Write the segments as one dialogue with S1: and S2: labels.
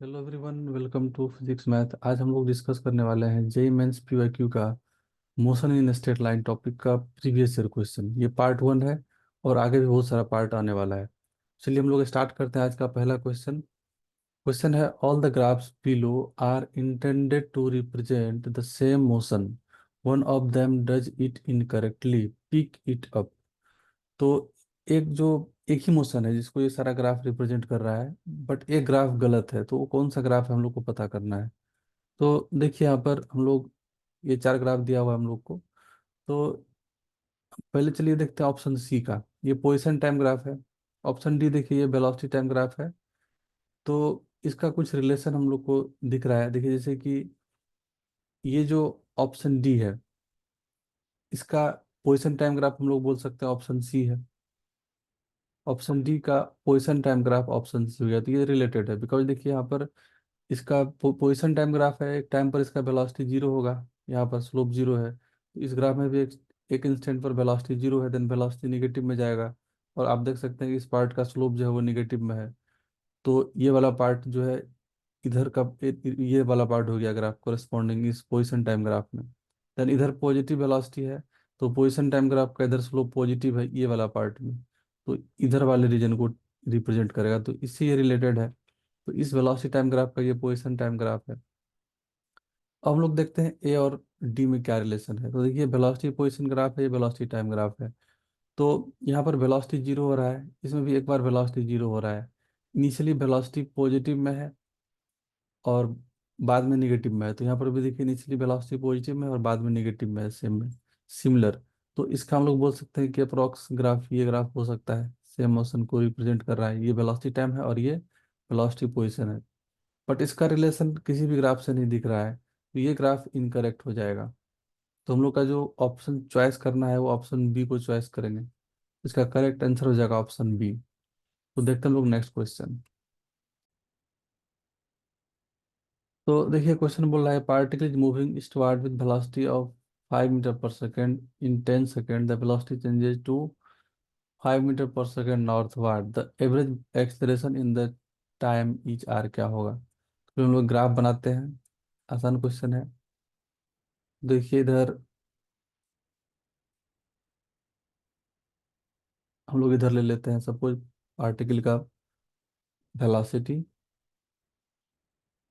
S1: Hello everyone, welcome to physics math. आज हम लोग डिस्कस करने वाले हैं जेई मेंस पीवाईक्यू का motion in straight line topic का प्रीवियस ईयर क्वेश्चन। ये पार्ट वन है और आगे भी बहुत सारा पार्ट आने वाला है। चलिए हम लोग स्टार्ट करते हैं आज का पहला क्वेश्चन। क्वेश्चन है, all the graphs below are intended to represent the same motion, one of them does it incorrectly, pick it up. तो एक ही मोशन है जिसको ये सारा ग्राफ रिप्रेजेंट कर रहा है, बट एक ग्राफ गलत है। तो वो कौन सा ग्राफ है हम लोग को पता करना है। तो देखिए यहाँ पर हम लोग, ये चार ग्राफ दिया हुआ है हम लोग को। तो पहले चलिए देखते हैं ऑप्शन सी का। ये पोजीशन टाइम ग्राफ है। ऑप्शन डी देखिए, ये वेलोसिटी टाइम ग्राफ है। तो इसका कुछ रिलेशन हम लोग को दिख रहा है। देखिए जैसे कि ये जो ऑप्शन डी है, इसका पोजीशन टाइम ग्राफ हम लोग बोल सकते हैं ऑप्शन सी है। ऑप्शन डी का position time graph option C हो गया। तो ये रिलेटेड है, बिकॉज देखिए यहाँ पर इसका पोजीशन टाइम ग्राफ है। एक टाइम पर इसका वेलोसिटी जीरो होगा, यहाँ पर स्लोप जीरो है। तो इस ग्राफ में भी एक इंस्टेंट पर वेलोसिटी जीरो है, देन वेलोसिटी निगेटिव में जाएगा। और आप देख सकते हैं कि इस पार्ट का स्लोप जो है वो निगेटिव में है। तो ये वाला पार्ट जो है इधर का, ये वाला पार्ट हो गया ग्राफ कोरस्पॉन्डिंग इस पोजीशन टाइम ग्राफ में। देन इधर पॉजिटिव वेलोसिटी है, तो पोजीशन टाइम ग्राफ का इधर स्लोप पॉजिटिव है ये वाला पार्ट में। तो इधर वाले रीजन को रिप्रेजेंट करेगा, तो इससे ये रिलेटेड है। तो इस वेलोसिटी टाइम ग्राफ का ये पोजीशन टाइम ग्राफ है। अब हम लोग देखते हैं ए और डी में क्या रिलेशन है। तो देखिए वेलोसिटी पोजीशन ग्राफ है, ये वेलोसिटी टाइम ग्राफ है। तो यहाँ पर वेलोसिटी जीरो हो रहा है, इसमें भी एक बार वेलोसिटी जीरो हो रहा है। इनिशियली वेलोसिटी पॉजिटिव में है और बाद में निगेटिव में है। तो यहाँ पर भी देखिए इनिशियली वेलोसिटी पॉजिटिव में है और बाद में निगेटिव में है, सेम में सिमिलर। तो इसका हम लोग बोल सकते हैं कि अप्रोक्स ग्राफ ये ग्राफ हो सकता है, सेम मोशन को रिप्रेजेंट कर रहा है। ये वेलोसिटी टाइम है और ये वेलोसिटी पोजीशन है। बट इसका रिलेशन किसी भी ग्राफ से नहीं दिख रहा है, तो ये ग्राफ इनकरेक्ट हो जाएगा। तो हम लोग का जो ऑप्शन चॉइस करना है वो ऑप्शन बी को चॉइस करेंगे। इसका करेक्ट आंसर हो जाएगा ऑप्शन बी। तो देखते हैं हम लोग नेक्स्ट क्वेश्चन। तो देखिए क्वेश्चन बोल रहा है, particle is moving eastward with velocity of 5 metre per second in 10 second, the velocity changes to 5 metre per second northward, the average acceleration in the time each are क्या होगा। तो हम लोग ग्राफ बनाते हैं। आसान क्वेश्चन है। देखिए इधर हम लोग इधर ले लेते हैं सपोज पार्टिकल का वेलोसिटी,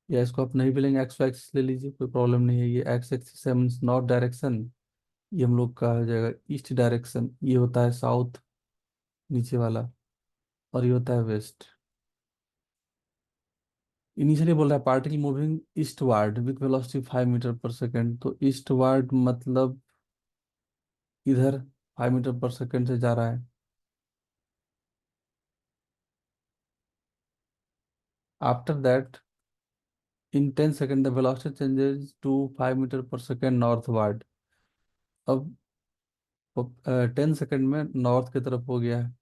S1: या इसको आप नहीं भी लेंगे एक्स एक्सिस ले लीजिए, कोई प्रॉब्लम नहीं है। ये एक्स एक्सिस है मीन्स नॉर्थ डायरेक्शन, ये हम लोग का हो जाएगा ईस्ट डायरेक्शन, ये होता है साउथ नीचे वाला, और ये होता है वेस्ट। इनिशियली बोल रहा है particle moving eastward with velocity 5 metre per second. तो ईस्टवार्ड मतलब इधर 5 मीटर पर सेकेंड से जा रहा है। After that in 10 second the velocity changes to 5 metre per second northward. अब 10 सेकेंड में नॉर्थ की तरफ हो गया है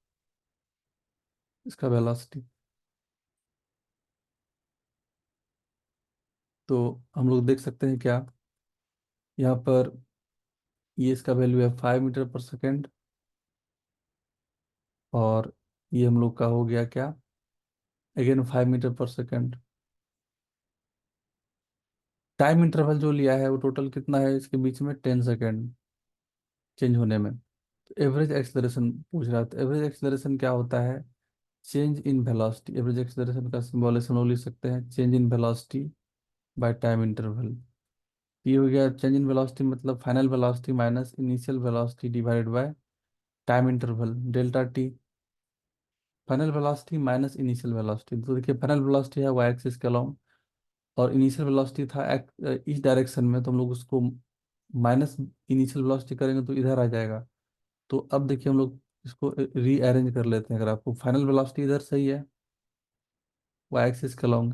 S1: इसका वेलोसिटी। तो हम लोग देख सकते हैं क्या, यहाँ पर ये इसका वैल्यू है 5 मीटर पर सेकेंड, और ये हम लोग का हो गया क्या, again 5 metre per second. Time interval जो लिया है वो टोटल कितना है इसके बीच में, 10 सेकेंड चेंज होने में। तो एवरेज एक्सेलरेशन पूछ रहा था। एवरेज एक्सेलरेशन क्या होता है, change in velocity. Average acceleration का सिंबॉलिज्म हम लोग लिख सकते हैं change in velocity by time interval. ये हो गया चेंज इन वेलोसिटी मतलब final velocity minus initial velocity divided by time interval delta T. Final velocity minus initial velocity, तो देखिए फाइनल वेलोसिटी है वाई एक्सिस के अलोंग, और इनिशियल वेलोसिटी था इस डायरेक्शन में। तो हम लोग उसको माइनस इनिशियल वेलोसिटी करेंगे तो इधर आ जाएगा। तो अब देखिए हम लोग इसको रीअरेंज कर लेते हैं। अगर आपको फाइनल वेलोसिटी इधर सही है वाई एक्सिस के अलोंग,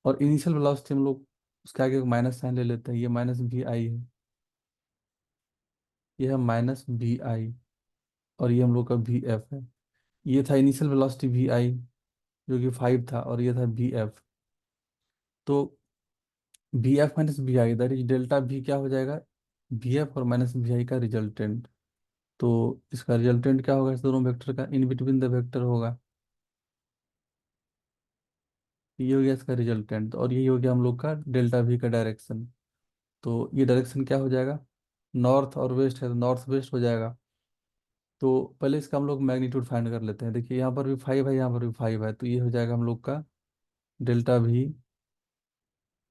S1: और इनिशियल वेलोसिटी हम लोग उसके आगे माइनस साइन ले लेते हैं, ये माइनस भी आई है, ये है माइनस भी आई, और ये हम लोग का भी एफ है। ये था इनिशियल वेलोसिटी भी आई जो कि 5 था, और ये था बी एफ। तो B F minus B I that is delta भी क्या हो जाएगा, बी एफ और माइनस बी आई का रिजल्टेंट। तो इसका रिजल्टेंट क्या होगा, इस दोनों वेक्टर का इन बिटवीन द वेक्टर होगा। ये हो गया इसका रिजल्टेंट, और यही हो गया हम लोग का डेल्टा वी का डायरेक्शन। तो ये डायरेक्शन क्या हो जाएगा, नॉर्थ और वेस्ट है तो नॉर्थ वेस्ट हो जाएगा। तो पहले इसका हम लोग मैग्नीट्यूड फाइंड कर लेते हैं। देखिए यहाँ पर भी 5 है, यहाँ पर भी 5 है, तो ये हो जाएगा हम लोग का डेल्टा भी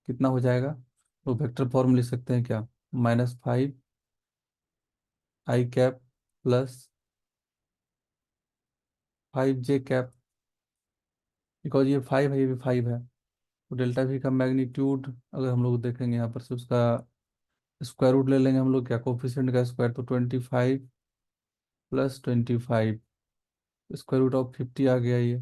S1: कितना हो जाएगा। तो वेक्टर फॉर्म लिख सकते हैं क्या, -5 I cap plus 5 J cap, because ये 5 है, ये भी 5 है। तो डेल्टा वी का मैग्नीट्यूड अगर हम लोग देखेंगे यहाँ पर से उसका स्क्वायर रूट ले लेंगे हम लोग, क्या कोफिशिएंट का स्क्वायर, तो 25 + 25, स्क्वायर रूट ऑफ 50 आ गया ये।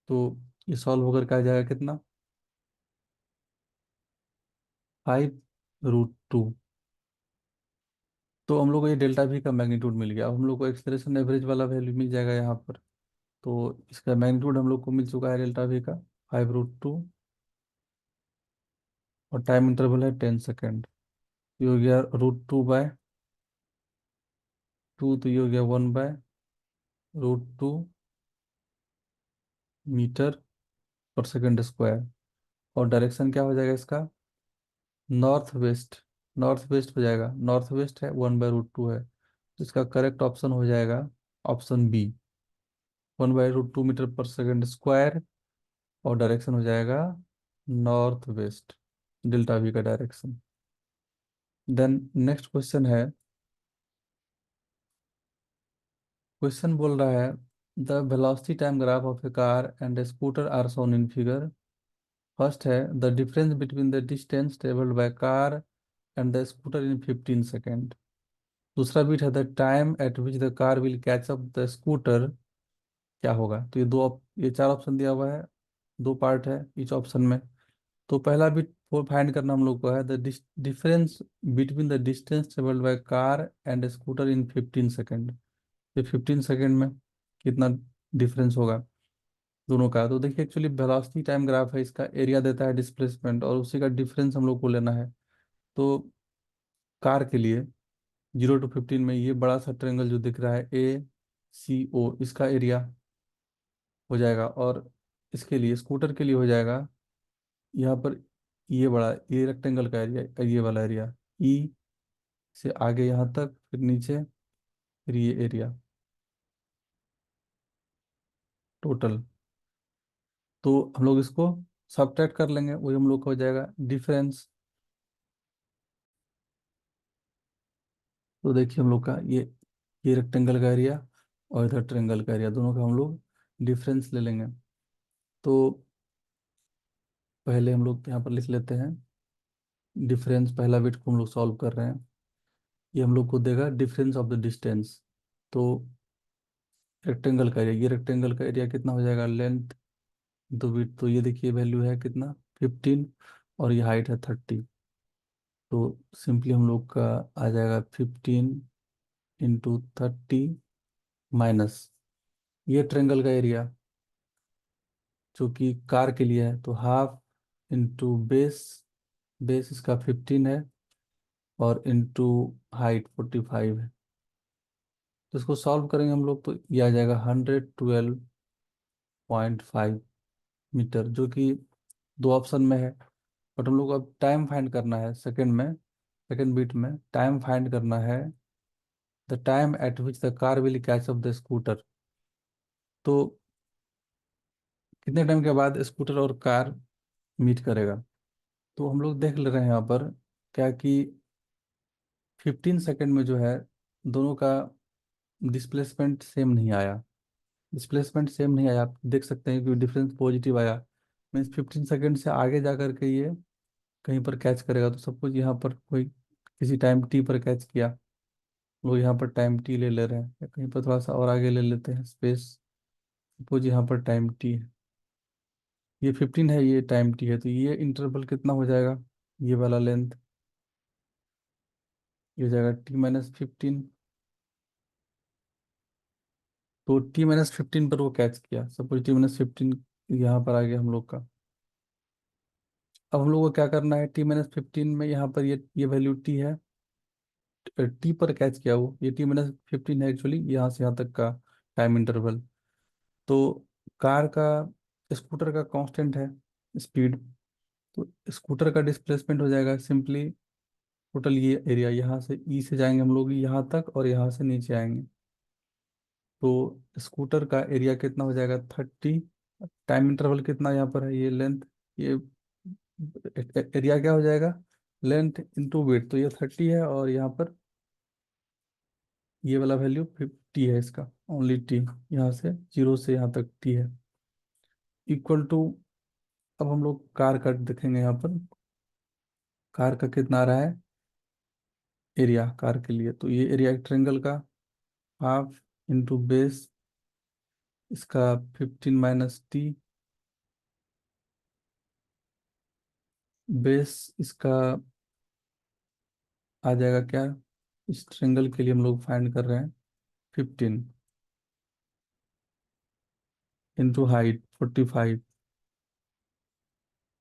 S1: तो ये सॉल्व होकर क्या आ जाएगा कितना, 5√2। तो हम लोग को ये डेल्टा वी का मैग्नीट्यूड मिल गया। अब हम लोग को एक्सलेरेशन एवरेज वाला वैल्यू मिल जाएगा यहाँ पर। तो इसका मैग्नीट्यूड हम लोग को मिल चुका है डेल्टा वी का 5√2, और टाइम इंटरवल है 10 सेकेंड। ये हो गया √2/2, तो ये हो गया 1/√2 मीटर पर सेकेंड स्क्वायर। और डायरेक्शन क्या हो जाएगा इसका, नॉर्थ वेस्ट, नॉर्थ वेस्ट हो जाएगा, नॉर्थ वेस्ट है 1/√2 है, तो इसका करेक्ट ऑप्शन हो जाएगा option B, 1/√2 metre per second square. और डायरेक्शन हो जाएगा नॉर्थ वेस्ट, डेल्टा वी का डायरेक्शन। देन नेक्स्ट क्वेश्चन है, क्वेश्चन बोल रहा है the velocity time graph of a car and a scooter are shown in figure. First है the difference between the distance travelled by car and the scooter in 15 second. दूसरा bit है the time at which the car will catch up the scooter, क्या होगा। तो ये चार option दिया हुआ है, दो पार्ट है ईच ऑप्शन में। तो पहला बिट वो फाइंड करना हम लोग को है the difference between the distance travelled by car and scooter in 15 second. ये 15 सेकेंड में कितना डिफरेंस होगा दोनों का। तो देखिए एक्चुअली वेलोसिटी टाइम ग्राफ है, इसका एरिया देता है डिस्प्लेसमेंट, और उसी का डिफरेंस हम लोग को लेना है। तो कार के लिए 0 to 15 में ये बड़ा सा ट्रेंगल जो दिख रहा है ACO, इसका एरिया हो जाएगा। और इसके लिए स्कूटर के लिए हो जाएगा यहाँ पर ये बड़ा, ये रेक्टेंगल का एरिया, ये वाला एरिया ई से आगे यहाँ तक, फिर नीचे, फिर ये एरिया टोटल। तो हम लोग इसको सब्ट्रैक्ट कर लेंगे, वही हम लोग का हो जाएगा डिफरेंस। तो देखिए हम लोग का ये रेक्टेंगल का एरिया और इधर ट्रेंगल का एरिया, दोनों का हम लोग डिफरेंस ले लेंगे। तो पहले हम लोग यहाँ पर लिख लेते हैं डिफरेंस, पहला बिट को हम लोग सॉल्व कर रहे हैं। ये हम लोग को देगा डिफरेंस ऑफ द डिस्टेंस। तो रेक्टेंगल का एरिया, ये रेक्टेंगल का एरिया कितना हो जाएगा, लेंथ दो बिट, तो ये देखिए वैल्यू है कितना 15, और ये हाइट है 30। तो सिंपली हम लोग का आ जाएगा 15 × 30 माइनस ये ट्रेंगल का एरिया जो कि कार के लिए है, तो हाफ इंटू बेस, बेस इसका 15 है, और इंटू हाइट 45 है। तो इसको सॉल्व करेंगे हम लोग, तो ये आ जाएगा 112.5 मीटर, जो कि दो ऑप्शन में है। बट हम लोग को अब टाइम फाइंड करना है सेकंड में, सेकंड बीट में टाइम फाइंड करना है, the time at which the car will catch up the scooter. तो कितने टाइम के बाद स्कूटर और कार मीट करेगा। तो हम लोग देख ले रहे हैं यहाँ पर क्या कि 15 सेकेंड में जो है दोनों का डिस्प्लेसमेंट सेम नहीं आया। डिस्प्लेसमेंट सेम नहीं आया, आप देख सकते हैं कि डिफरेंस पॉजिटिव आया। मीन्स 15 सेकेंड से आगे जा करके ये कहीं पर कैच करेगा। तो सपोज यहाँ पर कोई किसी टाइम टी पर कैच किया, लोग यहाँ पर टाइम टी ले ले रहे हैं, या कहीं पर थोड़ा सा और आगे ले लेते हैं स्पेस, सपोज यहाँ पर टाइम टी है, ये 15 है, ये टाइम टी है, तो ये इंटरवल कितना हो जाएगा, ये वाला लेंथ, ये हो जाएगा T-15। तो T-15 पर वो कैच किया, सपोज T-15 यहाँ पर आ गया हम लोग का। अब हम लोग को क्या करना है, T-15 में यहाँ पर ये वैल्यू टी है, टी पर कैच किया वो, ये T-15 है एक्चुअली यहाँ से यहाँ तक का टाइम इंटरवल। तो कार का, स्कूटर का कांस्टेंट है स्पीड, तो स्कूटर का डिस्प्लेसमेंट हो जाएगा सिंपली टोटल ये एरिया, यहाँ से ई से जाएंगे हम लोग यहाँ तक और यहाँ से नीचे आएंगे, तो स्कूटर का एरिया कितना हो जाएगा 30। टाइम इंटरवल कितना यहाँ पर है, ये लेंथ, ये एरिया क्या हो जाएगा, लेंथ इंटू वेट, तो ये 30 है और यहाँ पर ये वाला वैल्यू 50 है इसका, ओनली टी, यहाँ से जीरो से यहाँ तक टी है, इक्वल टू। अब हम लोग कार का देखेंगे यहाँ पर, कार का कितना आ रहा है एरिया कार के लिए, तो ये एरिया एक ट्रेंगल का हाफ इंटू बेस इसका 15 - टी, बेस इसका आ जाएगा क्या, इस ट्रेंगल के लिए हम लोग फाइंड कर रहे हैं 15 इंटू हाइट 45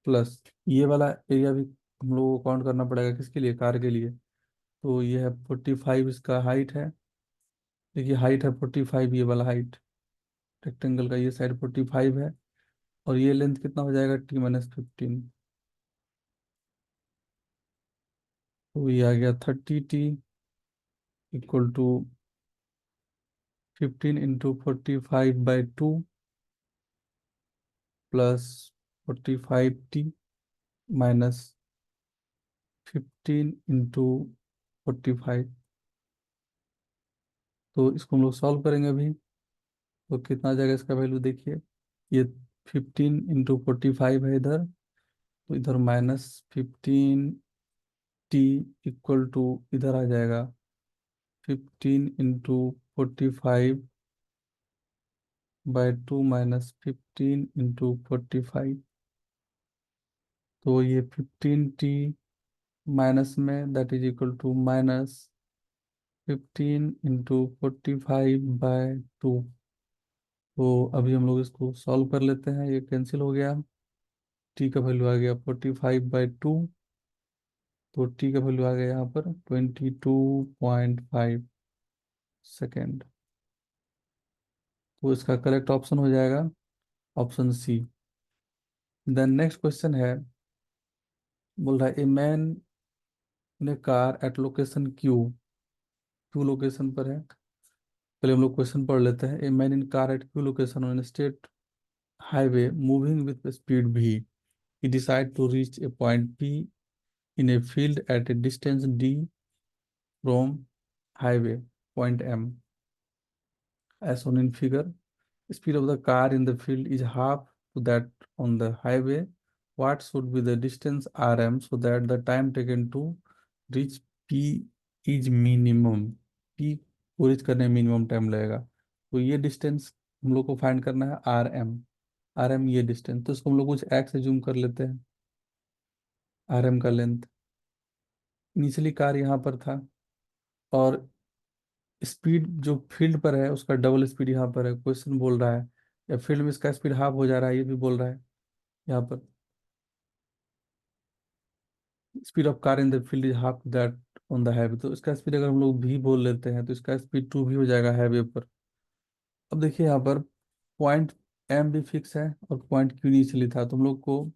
S1: प्लस ये वाला एरिया भी हम लोगों को काउंट करना पड़ेगा, किसके लिए, कार के लिए, तो ये है 45 इसका हाइट है। देखिए हाइट है 45, ये वाला हाइट रेक्टेंगल का ये साइड 45 है, और ये लेंथ कितना हो जाएगा T - 15, तो ये आ गया 30 T equal to 15 × 45/2 plus 45 T minus 15 × 45, तो इसको हम लोग सॉल्व करेंगे अभी, तो कितना आ जाएगा इसका वैल्यू देखिए, ये 15 × 45 है इधर, तो इधर -15 टी इक्वल टू इधर आ जाएगा 15 × 45/2 -15 × 45, तो ये 15 टी माइनस में दैट इज इक्वल टू -15 × 45/2, तो अभी हम लोग इसको सॉल्व कर लेते हैं, ये कैंसिल हो गया, टी का वैल्यू आ गया 45/2, तो टी का वैल्यू आ गया यहाँ पर 22.5 सेकेंड, तो इसका करेक्ट ऑप्शन हो जाएगा option C. Then next question है, बोल रहा है a man in a car at location Q, Q location पर है, पहले हम लोग क्वेश्चन पढ़ लेते हैं। A man in car at Q location on state highway moving with speed v, he decide to reach a point P in a field at a distance d from highway point M as shown in figure. Speed of the car in the field is half to that on the highway. What should be the distance rm so that the time taken to reach P is minimum? P को reach करने में minimum time लगेगा, तो ये distance हम लोग को find करना है आर एम, आर एम ये डिस्टेंस, तो इसको हम लोग कुछ एक्स से जूम कर लेते हैं, आर एम का लेंथ, इनिशियली कार यहाँ पर था और स्पीड जो फील्ड पर है उसका डबल स्पीड यहाँ पर है, क्वेश्चन बोल रहा है या फील्ड में इसका स्पीड हाफ हो जा रहा है, ये भी बोल रहा है यहाँ पर, speed of car in the field is half that on the highway, तो इसका स्पीड अगर हम लोग भी बोल लेते हैं तो इसका स्पीड 2 भी हो जाएगा हाईवे पर। अब देखिए यहाँ पर पॉइंट एम भी फिक्स है और पॉइंट क्यू इनिशियली था, तो हम लोग को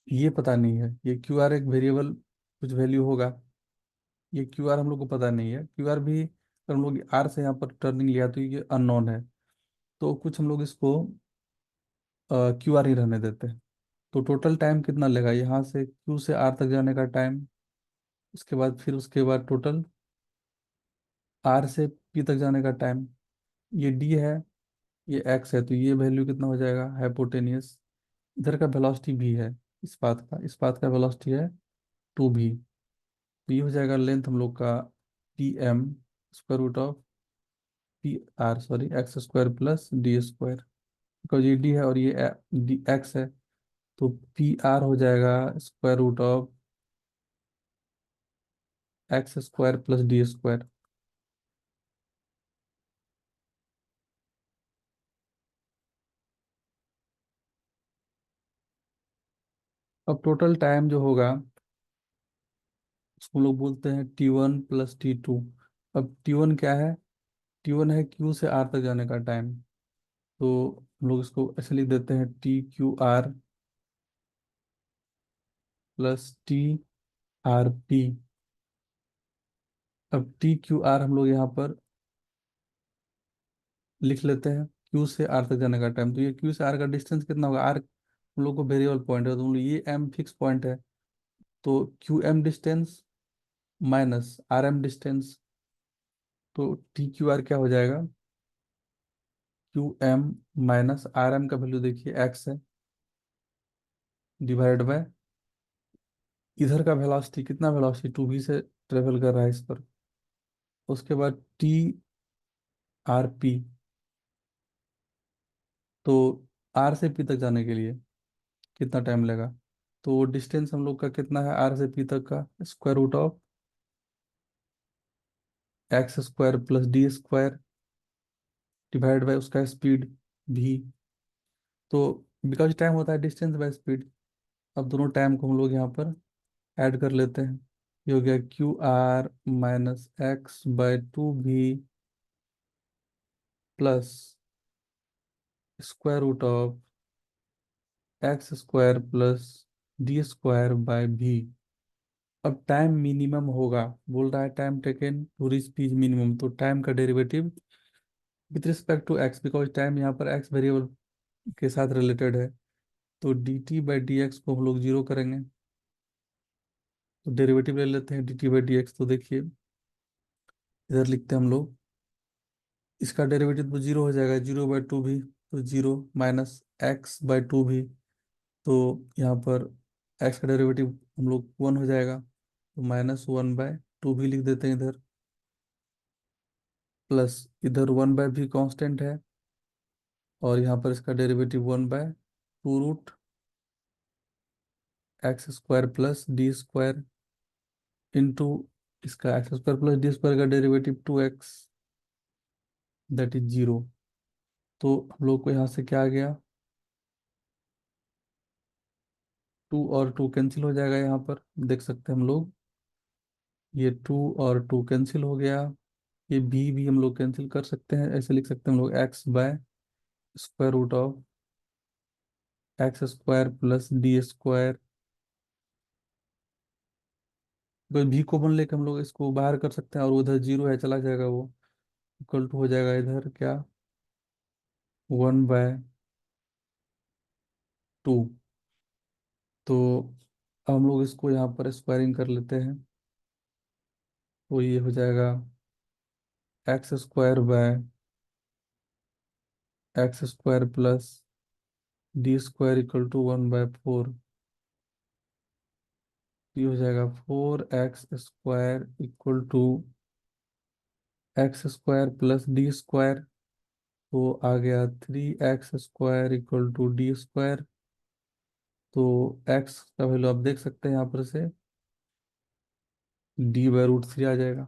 S1: ये पता नहीं है, ये क्यू आर एक वेरिएबल कुछ वैल्यू होगा, ये क्यू आर हम लोग को पता नहीं है, क्यू आर भी अगर हम लोग आर से यहाँ पर टर्निंग लिया तो ये अननोन है, तो कुछ हम लोग इसको क्यू आर ही रहने देते हैं। तो टोटल टाइम कितना लेगा यहाँ से क्यू से आर तक जाने का टाइम, उसके बाद फिर उसके बाद टोटल आर से पी तक जाने का टाइम, ये डी है ये एक्स है, तो ये वैल्यू कितना हो जाएगा हाइपोटेनियस, इधर का वेलोसिटी भी है, इस पाथ का वेलोसिटी है 2 भी, तो ये हो जाएगा लेंथ हम लोग का T M square root of P R sorry X square plus D square, because ये डी है और ये डी एक्स है, तो पी आर हो जाएगा square root of X square plus D square. अब टोटल टाइम जो होगा उसको हम लोग बोलते हैं T1 + T2। अब T1 क्या है, T1 है क्यू से आर तक जाने का टाइम, तो हम लोग इसको ऐसे लिख देते हैं, TQR प्लस TRP। अब TQR हम लोग यहाँ पर लिख लेते हैं, Q से R तक जाने का टाइम। तो ये Q से R का डिस्टेंस कितना होगा? R हम लोग को वेरिएबल पॉइंट है, तो हम लोग ये M फिक्स पॉइंट है। तो QM distance minus RM distance, तो TQR क्या हो जाएगा? QM माइनस RM का वैल्यू देखिए X है, डिवाइड बाय इधर का वेलोसिटी, कितना वेलोसिटी 2v से ट्रेवल कर रहा है इस पर। उसके बाद TRP, तो R से P तक जाने के लिए कितना टाइम लगेगा? तो डिस्टेंस हम लोग का कितना है R से P तक का? Square root of X² plus D² divide by उसका स्पीड V। तो बिकॉज टाइम होता है डिस्टेंस बाय स्पीड। अब दोनों टाइम को हम लोग यहाँ पर ऐड कर लेते हैं। ये हो गया QR minus X/2V plus square root of X² plus D²/V। अब टाइम मिनिमम होगा, बोल रहा है टाइम टेकन टू रीच पीच मिनिमम, तो टाइम का derivative with respect to X, because time यहाँ पर एक्स वेरिएबल के साथ रिलेटेड है। तो dt/dx को हम लोग जीरो करेंगे, तो डेरिवेटिव ले लेते हैं dt/dx। तो देखिए इधर लिखते हैं हम लोग, इसका डेरिवेटिव तो जीरो हो जाएगा, 0/2v, तो जीरो माइनस x/2v। तो यहाँ पर x का डेरिवेटिव हम लोग 1 हो जाएगा, तो -1/2v लिख देते हैं इधर, प्लस इधर 1/v कांस्टेंट है, और यहाँ पर इसका derivative 1/√x² plus D² into इसका x² प्लस D² का derivative 2x, that is zero. तो हम लोग को यहाँ से क्या आ गया? 2 और 2 कैंसिल हो जाएगा, यहाँ पर देख सकते हैं हम लोग, ये 2 और 2 कैंसिल हो गया। ये भी हम लोग कैंसिल कर सकते हैं, ऐसे लिख सकते हैं हम लोग x/√ऑफ X² प्लस D²। कोई भी कॉमन लेके हम लोग इसको बाहर कर सकते हैं, और उधर जीरो है चला जाएगा वो, इक्वल टू हो जाएगा इधर क्या? 1/2। तो अब हम लोग इसको यहाँ पर स्क्वायरिंग कर लेते हैं, तो ये हो जाएगा X² plus D² equal to 1/4। ये हो जाएगा 4x² equal to X² plus D²। तो आ गया 3x² इक्वल टू D²। तो x का वैल्यू आप देख सकते हैं यहाँ पर से, D/√3 आ जाएगा।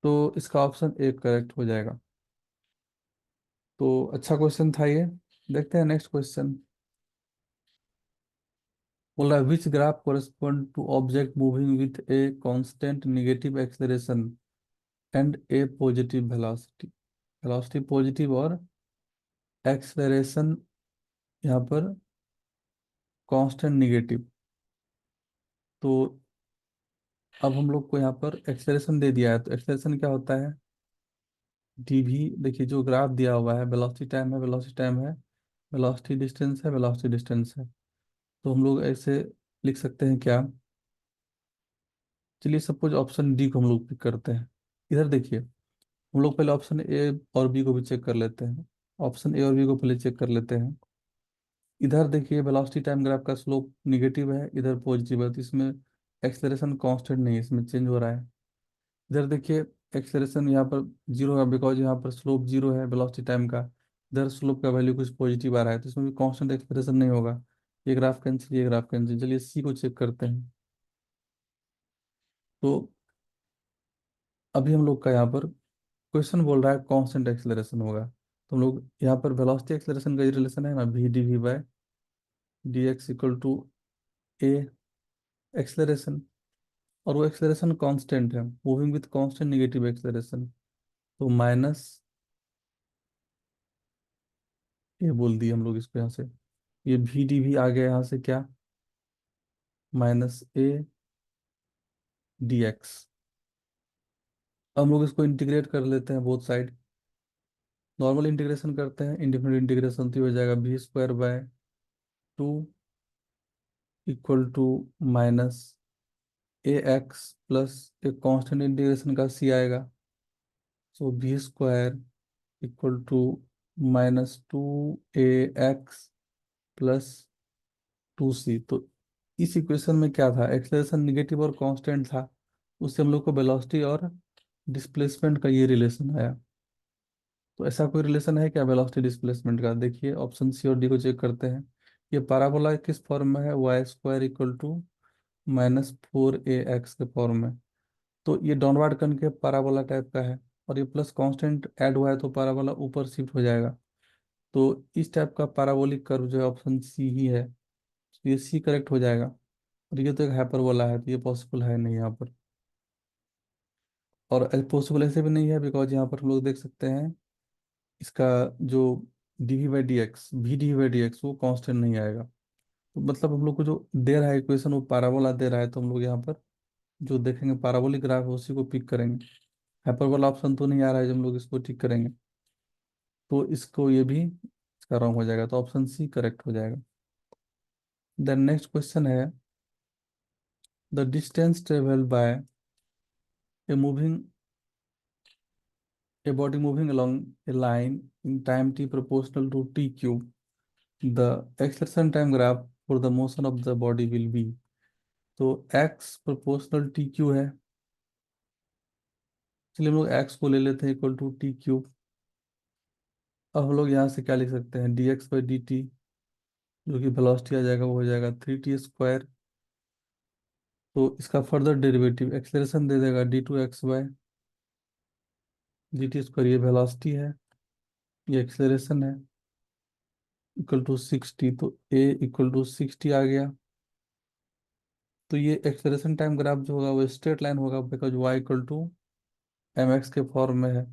S1: तो इसका ऑप्शन एक करेक्ट हो जाएगा। तो अच्छा क्वेश्चन था ये। देखते हैं नेक्स्ट क्वेश्चन। बोल रहा है which graph correspond to object moving with a constant negative acceleration and a positive velocity. Velocity positive और एक्सेलरेशन यहाँ पर कांस्टेंट नेगेटिव। तो अब हम लोग को यहाँ पर एक्सेलरेशन दे दिया है, तो एक्सेलरेशन क्या होता है? dv, देखिए जो ग्राफ दिया हुआ है, वेलोसिटी टाइम है, वेलोसिटी टाइम है, वेलोसिटी डिस्टेंस है, वेलोसिटी डिस्टेंस है। तो हम लोग ऐसे लिख सकते हैं क्या? चलिए सपोज ऑप्शन डी को हम लोग पिक करते हैं। इधर देखिए, हम लोग पहले ऑप्शन ए और बी को भी चेक कर लेते हैं। ऑप्शन ए और बी को पहले चेक कर लेते हैं। इधर देखिए वेलोसिटी टाइम ग्राफ का स्लोप निगेटिव है, इधर पॉजिटिव है, तो इसमें एक्सेलरेशन कांस्टेंट नहीं है, इसमें चेंज हो रहा है। इधर देखिए एक्सेलरेशन यहाँ पर जीरो है, बिकॉज यहाँ पर स्लोप जीरो है वेलोसिटी टाइम का। इधर स्लोप का वैल्यू कुछ पॉजिटिव आ रहा है, तो इसमें भी कांस्टेंट एक्सेलरेशन नहीं होगा। ये ग्राफ कैंसिल, ये ग्राफ कैंसिल। चलिए सी को चेक करते हैं। तो अभी हम लोग का यहाँ पर क्वेश्चन बोल रहा है कांस्टेंट एक्सेलरेशन होगा, तो हम लोग यहाँ पर वेलोसिटी एक्सेलरेशन का रिलेशन है ना, v/dv/dx equal to A acceleration, और वो एक्सेलरेशन कांस्टेंट है, moving with constant negative acceleration. तो माइनस ए बोल दिए हम लोग इसको यहाँ से। ये भी डी भी आ गया यहाँ से क्या, -a dx। अब हम लोग इसको इंटीग्रेट कर लेते हैं बोथ साइड। नॉर्मल इंटीग्रेशन करते हैं, इंडिफरेंट इंटीग्रेशन तो ये हो जाएगा v² / 2 equal to -ax plus एक कांस्टेंट इंटीग्रेशन का c आएगा, सो v² equal to -2ax plus 2c। तो इस इक्वेशन में क्या था, एक्सेलरेशन निगेटिव और कांस्टेंट था, उससे हम लोग को वेलोसिटी और डिस्प्लेसमेंट का ये रिलेशन आया। तो ऐसा कोई रिलेशन है क्या वेलोसिटी डिस्प्लेसमेंट का, देखिए ऑप्शन सी और डी को चेक करते हैं। ये पैराबोला किस फॉर्म में है, y² इक्वल टू -4ax के फॉर्म में। तो ये डाउनवर्ड कन के पैराबोला टाइप का है, और ये प्लस कांस्टेंट ऐड हुआ है तो पैराबोला ऊपर शिफ्ट हो जाएगा। तो इस टाइप का पैराबोलिक कर्व जो है ऑप्शन सी ही है, तो ये सी करेक्ट हो जाएगा। और ये तो एक हाइपरबोला है, तो ये पॉसिबल है नहीं यहाँ पर। और पॉसिबल ऐसे भी नहीं है बिकॉज यहाँ पर हम लोग देख सकते हैं इसका जो D V by D X वो कांस्टेंट नहीं आएगा। तो मतलब हम लोग को जो दे रहा है इक्वेशन वो पैराबोला दे रहा है, तो हम लोग यहाँ पर जो देखेंगे पैराबोलिक ग्राफ है उसी को पिक करेंगे। हाइपरबोला ऑप्शन तो नहीं आ रहा है, जब हम लोग इसको ठीक करेंगे तो इसको ये भी इसका रॉन्ग हो जाएगा, तो ऑप्शन सी करेक्ट हो जाएगा। देन नेक्स्ट क्वेश्चन है, the distance travelled bye a moving a body moving along a line in time t proportional to t cube, the acceleration time graph for the motion of the body will be। तो x proportional T Q है, चलिए हम लोग x को ले लेते हैं equal to T cube. अब हम लोग यहाँ से क्या लिख सकते हैं, dx/dt, जो कि वेलोसिटी आ जाएगा वो हो जाएगा 3t²। तो इसका फर्दर डेरिवेटिव एक्सेलरेशन दे देगा d2x/dt², ये वेलोसिटी है, ये एक्सेलरेशन है, इक्वल टू 60। तो a इक्वल टू 60 आ गया। तो ये एक्सेलरेशन टाइम ग्राफ जो होगा वो स्ट्रेट लाइन होगा, because y equal to mx के फॉर्म में है।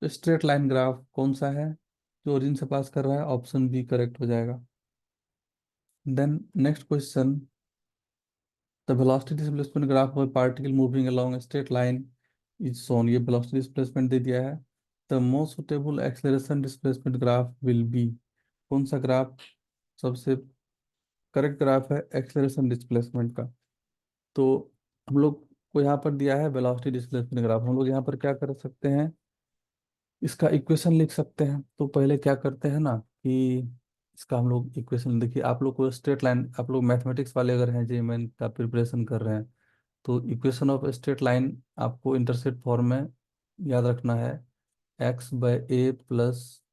S1: तो स्ट्रेट लाइन ग्राफ कौन सा है, जो ओरिजिन से पास कर रहा है, ऑप्शन बी करेक्ट हो जाएगा। Then next question, the velocity displacement graph of particle moving along straight line is shown. ये वेलोसिटी डिस्प्लेसमेंट दे दिया है। The most suitable acceleration displacement graph will be, कौन सा ग्राफ सबसे करेक्ट ग्राफ है एक्सेलरेशन डिस्प्लेसमेंट का। तो हम लोग को यहाँ पर दिया है वेलोसिटी डिस्प्लेसमेंट ग्राफ, हम लोग यहाँ पर क्या कर सकते हैं, इसका इक्वेशन लिख सकते हैं। तो पहले क्या करते हैं ना कि इसका हम लोग इक्वेशन, देखिए आप लोग को स्ट्रेट लाइन, आप लोग मैथमेटिक्स वाले अगर हैं, जेईई का प्रिपरेशन कर रहे हैं, तो इक्वेशन ऑफ स्ट्रेट लाइन आपको इंटरसेप्ट फॉर्म में याद रखना है, x/a plus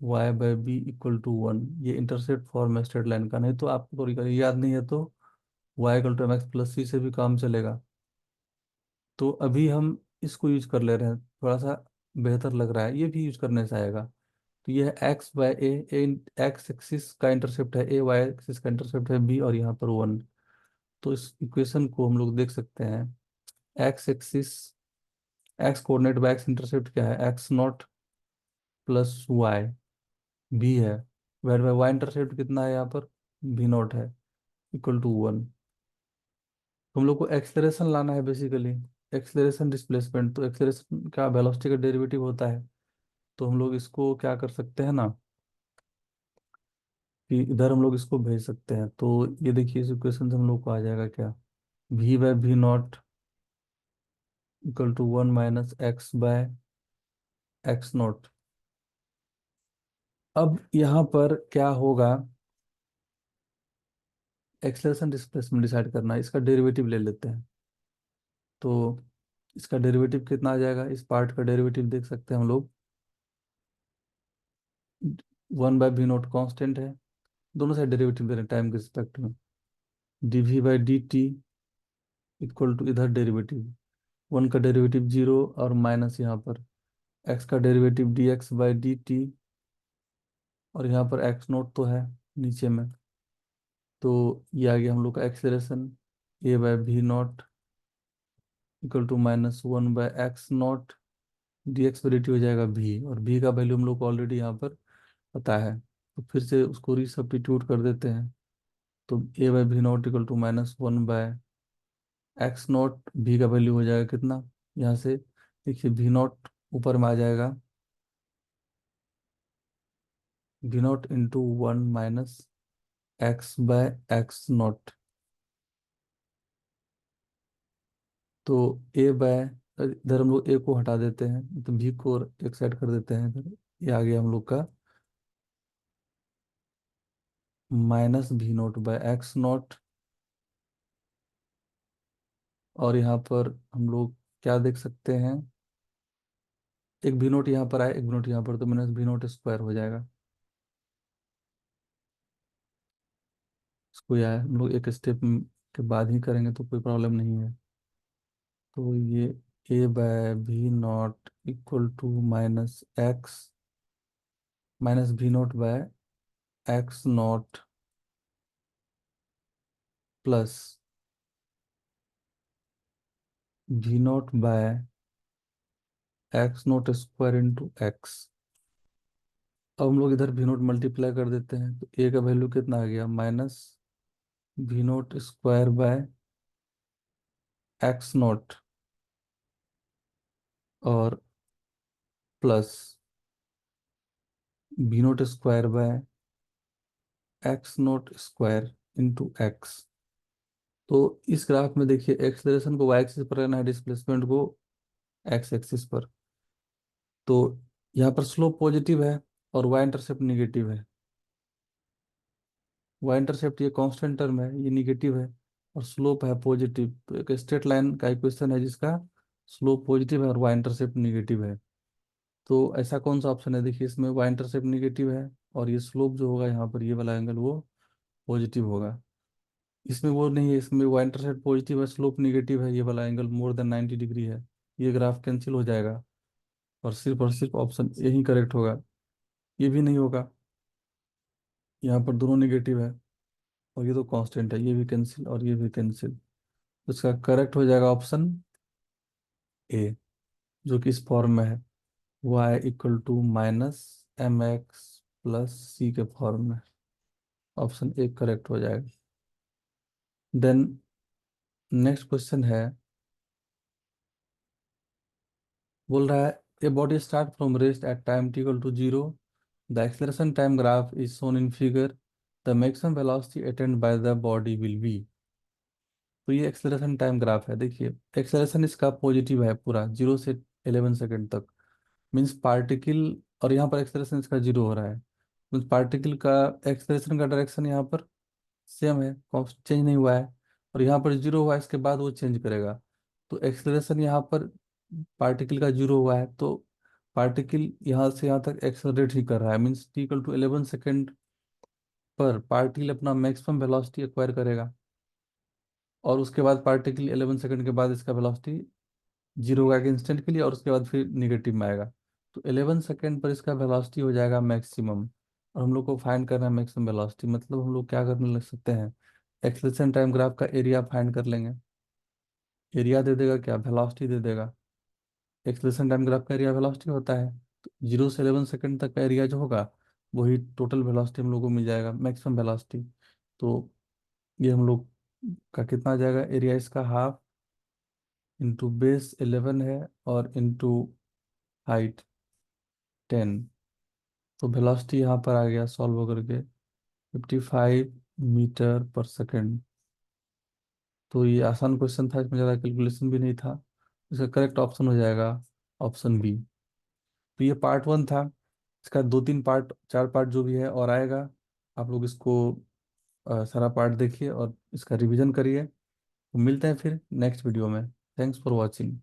S1: y/b equal to 1। ये इंटरसेप्ट फॉर्म है स्ट्रेट लाइन का, नहीं तो आपको याद नहीं है तो y equal to mx plus c से भी काम चलेगा। तो अभी हम इसको यूज कर ले रहे हैं, थोड़ा सा बेहतर लग रहा है, ये भी यूज करने से आएगा। तो ये है x/a, एक्स एक्सिस का इंटरसेप्ट है a, y एक्सिस का इंटरसेप्ट है b, और यहाँ पर 1। तो इस इक्वेशन को हम लोग देख सकते हैं, X axis, X coordinate by X intercept क्या है, x0 प्लस वाई, भी है, वेर बाय वाई इंटरसेप्ट कितना है यहाँ पर, v0 है, इक्वल टू 1। तो हम लोग को एक्सेलरेशन लाना है बेसिकली, एक्सेलरेशन डिस्प्लेसमेंट। तो एक्सेलरेशन का वेलोसिटी का डेरिवेटिव होता है, तो हम लोग इसको क्या कर सकते हैं ना कि इधर हम लोग इसको भेज सकते हैं। तो ये देखिए इस इक्वेशन से हम लोग को आ जाएगा क्या, v/v0 equal to 1 minus x/x0। अब यहाँ पर क्या होगा, एक्सेलरेशन डिस्प्लेसमेंट डिसाइड करना है, इसका डेरिवेटिव ले लेते हैं। तो इसका डेरिवेटिव कितना आ जाएगा, इस पार्ट का डेरिवेटिव देख सकते हैं हम लोग, 1/v0 कांस्टेंट है, दोनों साइड डेरिवेटिव ले रहे हैं टाइम के रिस्पेक्ट में, dv/dt इक्वल टू इधर डेरिवेटिव, 1 का डेरिवेटिव 0 और माइनस यहाँ पर x का डेरिवेटिव dx/dt, और यहाँ पर x0 तो है नीचे में। तो ये आ गया हम लोग का acceleration, a/v0 equal to -1/x0, dx/dt हो जाएगा v, और v का वैल्यू हम लोग को ऑलरेडी यहाँ पर पता है, तो फिर से उसको रिसब्स्टिट्यूट कर देते हैं। तो ए बाई भी नॉट इक्वल टू -1/x0। भी का वैल्यू हो जाएगा कितना, यहाँ से देखिए भी नॉट ऊपर में आ जाएगा, भी नॉट इंटू 1 - x/x0। तो ए बाय, इधर हम लोग ए को हटा देते हैं तो भी को एक साइड कर देते हैं इधर। ये आ गया हम लोग का -v0/x0। और यहाँ पर हम लोग क्या देख सकते हैं, एक भी नोट यहाँ पर आए, एक भी नोट यहाँ पर, तो -v0² हो जाएगा। इसको यार हम लोग एक स्टेप के बाद ही करेंगे तो कोई प्रॉब्लम नहीं है। तो ये a/v0 equal to -v0/x0 plus v0/x0² into X. अब हम लोग इधर v0 मल्टीप्लाई कर देते हैं, तो a का वैल्यू कितना आ गया, -v0² x0 और प्लस v0² इंटू एक्स। तो इस ग्राफ में देखिए एक्सेलरेशन को y एक्सिस पर रहना है, डिस्प्लेसमेंट को x एक्सिस पर। तो यहाँ पर स्लोप पॉजिटिव है और y इंटरसेप्ट निगेटिव है। y इंटरसेप्ट ये कांस्टेंट टर्म है, ये निगेटिव है, और स्लोप है पॉजिटिव। तो एक स्ट्रेट लाइन का इक्वेशन है जिसका स्लोप पॉजिटिव है और y इंटरसेप्ट निगेटिव है। तो ऐसा कौन सा ऑप्शन है, देखिए इसमें y इंटरसेप्ट निगेटिव है और ये स्लोप जो होगा यहाँ पर ये वाला एंगल वो पॉजिटिव होगा। इसमें वो नहीं है, इसमें y इंटरसेप्ट पॉजिटिव है, स्लोप निगेटिव है, ये वाला एंगल मोर देन 90 डिग्री है। ये ग्राफ कैंसिल हो जाएगा और सिर्फ ऑप्शन यही करेक्ट होगा। ये भी नहीं होगा, यहाँ पर दोनों निगेटिव है और ये तो कांस्टेंट है, ये भी कैंसिल और ये भी कैंसिल। तो इसका करेक्ट हो जाएगा ऑप्शन ए, जो कि इस फॉर्म में है, y = -mx+c के फॉर्म में। ऑप्शन ए करेक्ट हो जाएगा। देन नेक्स्ट क्वेश्चन है, बोल रहा है a body start from rest at time t equal to 0, the acceleration time graph is shown in figure, the maximum velocity attend by the body will be. तो ये acceleration time graph है, देखिए acceleration इसका positive है पूरा 0 से 11 second तक, means particle. और यहाँ पर एक्सेलरेशन इसका 0 हो रहा है, मीन्स पार्टिकल का एक्सेलरेशन का डायरेक्शन यहाँ पर सेम है, चेंज नहीं हुआ है। और यहाँ पर 0 हुआ है, इसके बाद वो चेंज करेगा। तो एक्सेलरेशन यहाँ पर पार्टिकल का 0 हुआ है, तो पार्टिकल यहाँ से यहाँ तक एक्सेलरेट ही कर रहा है, मीन्स t = 11 सेकेंड पर पार्टिकल अपना मैक्सिमम वेलोसिटी एक्वायर करेगा। और उसके बाद पार्टिकल 11 सेकेंड के बाद इसका वेलोसिटी 0 होगा एक इंस्टेंट के लिए, और उसके बाद फिर निगेटिव में आएगा। तो 11 सेकेंड पर इसका वेलोसिटी हो जाएगा मैक्सिमम। और हम लोग को फाइंड करना है मैक्सिमम वेलोसिटी, मतलब हम लोग क्या करने लग सकते हैं, एक्सेलरेशन टाइम ग्राफ का एरिया फाइंड कर लेंगे। एरिया दे देगा क्या, वेलोसिटी दे देगा। एक्सेलरेशन टाइम ग्राफ का एरिया वेलोसिटी होता है, तो 0 से 11 सेकेंड तक का एरिया जो होगा वही टोटल वेलोसिटी हम लोग को मिल जाएगा, मैक्सिमम वेलोसिटी। तो ये हम लोग का कितना आ जाएगा, एरिया इसका हाफ इंटू बेस 11 है और इंटू हाइट 10। तो वेलोसिटी यहाँ पर आ गया सॉल्व होकर के 55 मीटर पर सेकेंड। तो ये आसान क्वेश्चन था, इसमें ज़्यादा कैलकुलेशन भी नहीं था। इसका करेक्ट ऑप्शन हो जाएगा ऑप्शन बी। तो ये पार्ट 1 था, इसका 2 3 पार्ट 4 पार्ट जो भी है और आएगा। आप लोग इसको सारा पार्ट देखिए और इसका रिवीजन करिए। तो मिलते हैं फिर नेक्स्ट वीडियो में। Thanks for watching.